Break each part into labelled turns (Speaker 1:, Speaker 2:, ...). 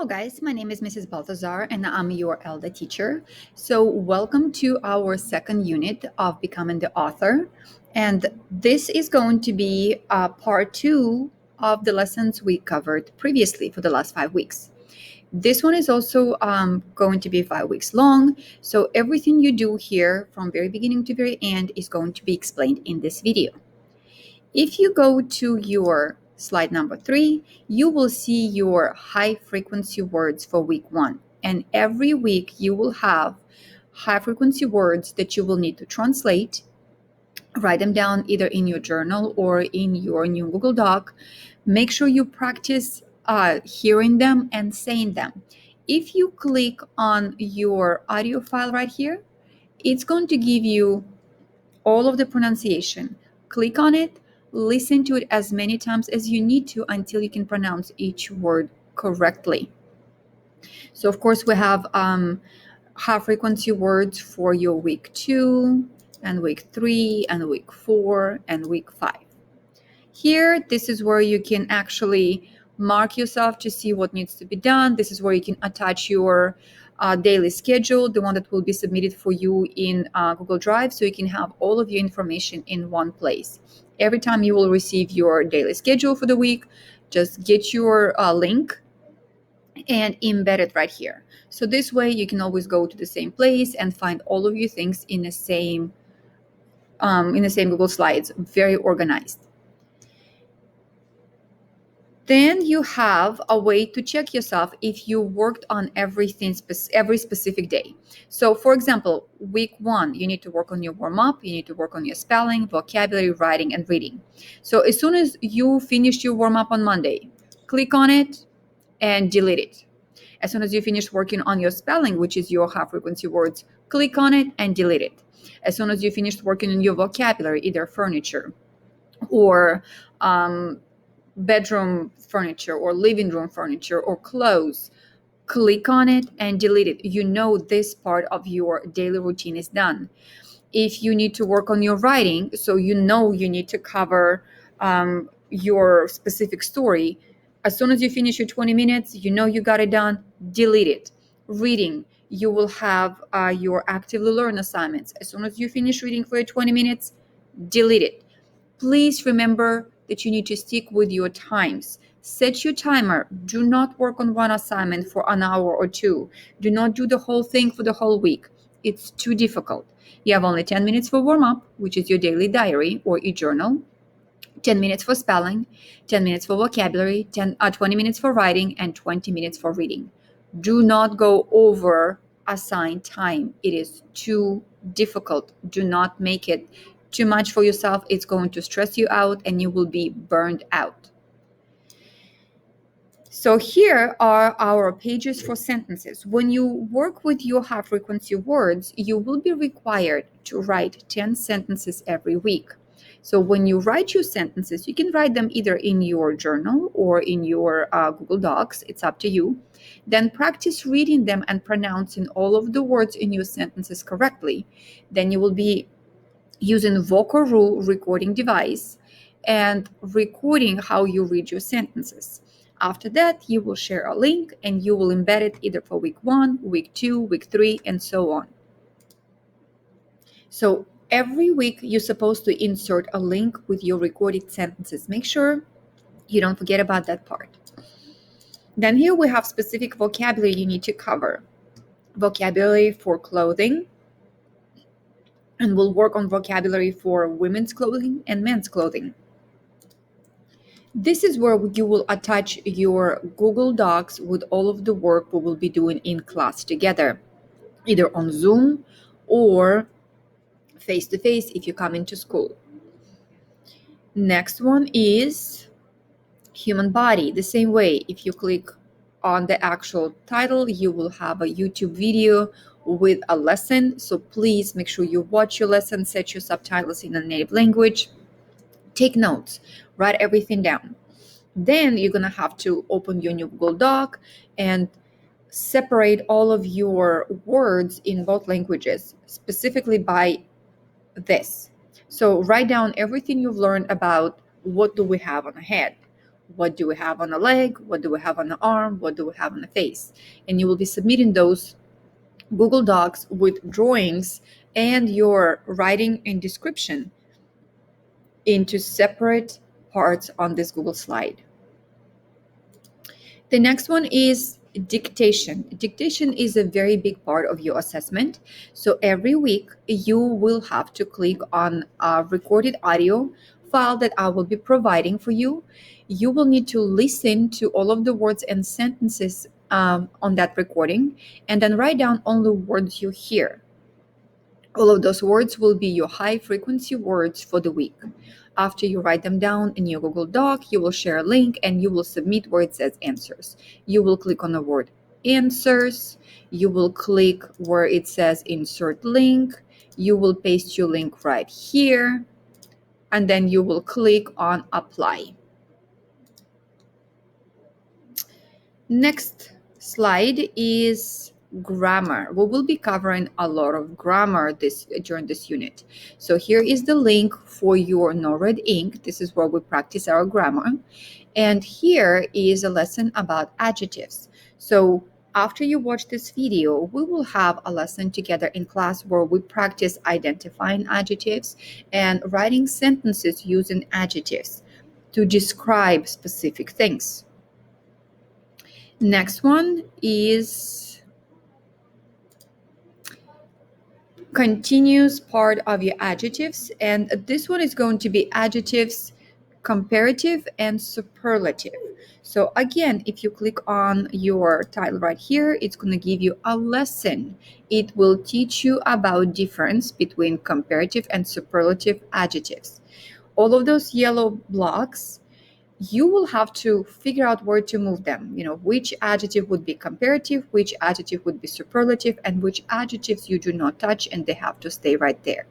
Speaker 1: Hello guys, my name is Mrs. Balthazar and I'm your ELDA teacher. So welcome to our second unit of Becoming the Author. And this is going to be part 2 of the lessons we covered previously for the last 5 weeks. This one is also going to be 5 weeks long. So everything you do here from very beginning to very end is going to be explained in this video. If you go to your slide number 3, you will see your high frequency words for week 1. And every week you will have high frequency words that you will need to translate, write them down either in your journal or in your new Google Doc. Make sure you practice hearing them and saying them. If you click on your audio file right here, it's going to give you all of the pronunciation. Click on it, listen to it as many times as you need to until you can pronounce each word correctly. So of course we have high frequency words for your week 2 and week 3 and week 4 and week 5. Here, this is where you can actually mark yourself to see what needs to be done. This is where you can attach your daily schedule, the one that will be submitted for you in Google Drive, so you can have all of your information in one place. Every time you will receive your daily schedule for the week, just get your link and embed it right here. So this way you can always go to the same place and find all of your things in the same Google Slides, very organized. Then you have a way to check yourself if you worked on everything every specific day. So for example, week 1, you need to work on your warm-up, you need to work on your spelling, vocabulary, writing, and reading. So as soon as you finish your warm-up on Monday, click on it and delete it. As soon as you finish working on your spelling, which is your high frequency words, click on it and delete it. As soon as you finished working on your vocabulary, either furniture or bedroom furniture or living room furniture or clothes, click on it and delete it. You know this part of your daily routine is done. If you need to work on your writing, so you know you need to cover your specific story, as soon as you finish your 20 minutes, you know you got it done, delete it. Reading, you will have your actively learn assignments. As soon as you finish reading for your 20 minutes, delete it. Please remember that you need to stick with your times. Set your timer. Do not work on one assignment for an hour or 2. Do not do the whole thing for the whole week. It's too difficult. You have only 10 minutes for warm-up, which is your daily diary or e-journal, 10 minutes for spelling, 10 minutes for vocabulary, 20 minutes for writing, and 20 minutes for reading. Do not go over assigned time. It is too difficult. Do not make it too much for yourself. It's going to stress you out and you will be burned out. So here are our pages for sentences. When you work with your high frequency words, you will be required to write 10 sentences every week. So when you write your sentences, you can write them either in your journal or in your Google Docs. It's up to you. Then practice reading them and pronouncing all of the words in your sentences correctly. Then you will be using Vocoroo recording device and recording how you read your sentences. After that, you will share a link and you will embed it either for week 1, week 2, week 3, and so on. So every week you're supposed to insert a link with your recorded sentences. Make sure you don't forget about that part. Then here we have specific vocabulary you need to cover. Vocabulary for clothing, and we'll work on vocabulary for women's clothing and men's clothing. This is where you will attach your Google Docs with all of the work we will be doing in class together, either on Zoom or face-to-face if you come into school. Next one is human body. The same way, if you click on the actual title, you will have a YouTube video with a lesson. So please make sure you watch your lesson, set your subtitles in a native language, take notes, write everything down. Then you're going to have to open your new Google Doc and separate all of your words in both languages, specifically by this. So write down everything you've learned about what do we have on a head, What do we have on a leg? What do we have on an arm? What do we have on the face? And you will be submitting those Google Docs with drawings and your writing and description into separate parts on this Google slide. The next one is dictation. Dictation is a very big part of your assessment. So every week you will have to click on a recorded audio file that I will be providing for you. You will need to listen to all of the words and sentences on that recording and then write down only words you hear. All of those words will be your high frequency words for the week. After you write them down in your Google Doc, you will share a link and you will submit where it says answers. You will click on the word answers. You will click where it says insert link. You will paste your link right here. And then you will click on apply. Next slide is grammar. We will be covering a lot of grammar during this unit. So here is the link for your no red ink. This is where we practice our grammar. And here is a lesson about adjectives. So after you watch this video, we will have a lesson together in class where we practice identifying adjectives and writing sentences using adjectives to describe specific things. Next one is continuous part of your adjectives, and this one is going to be adjectives, comparative and superlative. So again, if you click on your title right here, it's going to give you a lesson. It will teach you about difference between comparative and superlative adjectives. All of those yellow blocks, you will have to figure out where to move them. Which adjective would be comparative, which adjective would be superlative, and which adjectives you do not touch and they have to stay right there.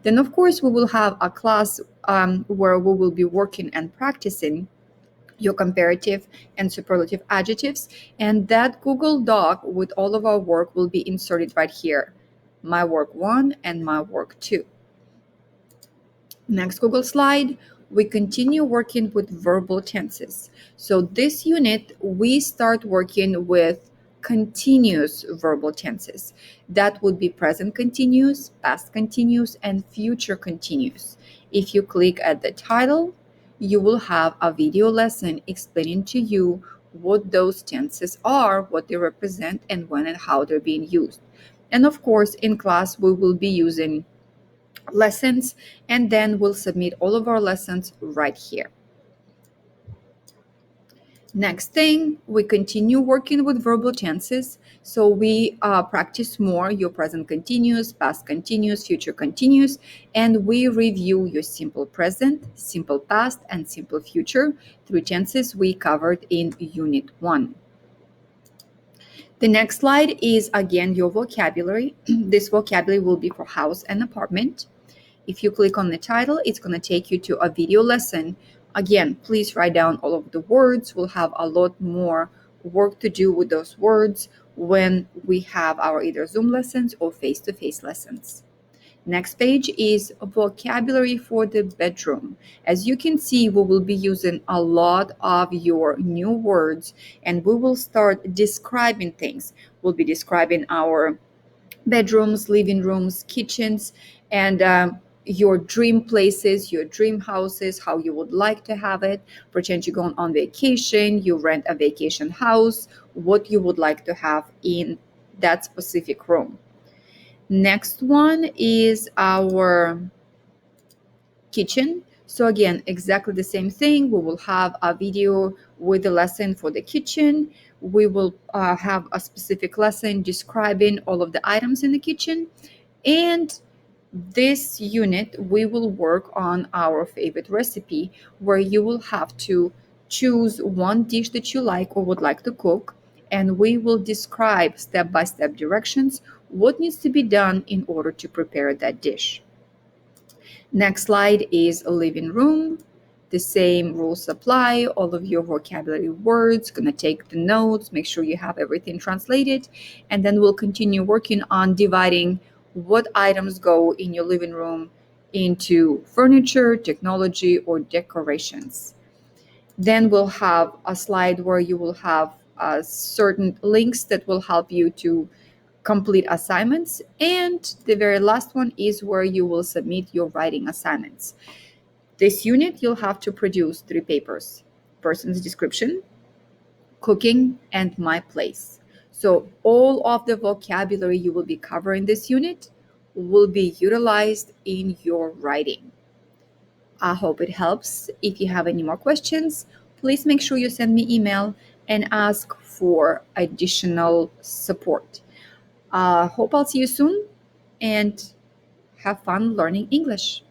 Speaker 1: Then, of course, we will have a class where we will be working and practicing your comparative and superlative adjectives. And that Google Doc with all of our work will be inserted right here. My work 1 and my work 2. Next Google slide, we continue working with verbal tenses. So this unit, we start working with continuous verbal tenses. That would be present continuous, past continuous, and future continuous. If you click at the title, you will have a video lesson explaining to you what those tenses are, what they represent, and when and how they're being used. And of course, in class, we will be using lessons, and then we'll submit all of our lessons right here. Next thing, we continue working with verbal tenses. So we practice more your present continuous, past continuous, future continuous, and we review your simple present, simple past, and simple future through tenses we covered in Unit 1. The next slide is again your vocabulary. This vocabulary will be for house and apartment. If you click on the title, it's going to take you to a video lesson. Again, please write down all of the words. We'll have a lot more work to do with those words when we have our either Zoom lessons or face-to-face lessons. Next page is vocabulary for the bedroom. As you can see, we will be using a lot of your new words, and we will start describing things. We'll be describing our bedrooms, living rooms, kitchens, and your dream places, your dream houses, how you would like to have it. Pretend you're going on vacation, you rent a vacation house, what you would like to have in that specific room. Next one is our kitchen. So again, exactly the same thing. We will have a video with the lesson for the kitchen. We will have a specific lesson describing all of the items in the kitchen. And this unit, we will work on our favorite recipe, where you will have to choose one dish that you like or would like to cook, and we will describe step-by-step directions what needs to be done in order to prepare that dish. Next slide is a living room. The same rules apply. All of your vocabulary words, gonna take the notes, make sure you have everything translated, and then we'll continue working on dividing what items go in your living room into furniture, technology, or decorations. Then we'll have a slide where you will have certain links that will help you to complete assignments. And the very last one is where you will submit your writing assignments. This unit, you'll have to produce 3 papers: person's description, cooking, and my place. So all of the vocabulary you will be covering this unit will be utilized in your writing. I hope it helps. If you have any more questions, please make sure you send me email and ask for additional support. Hope I'll see you soon and have fun learning English.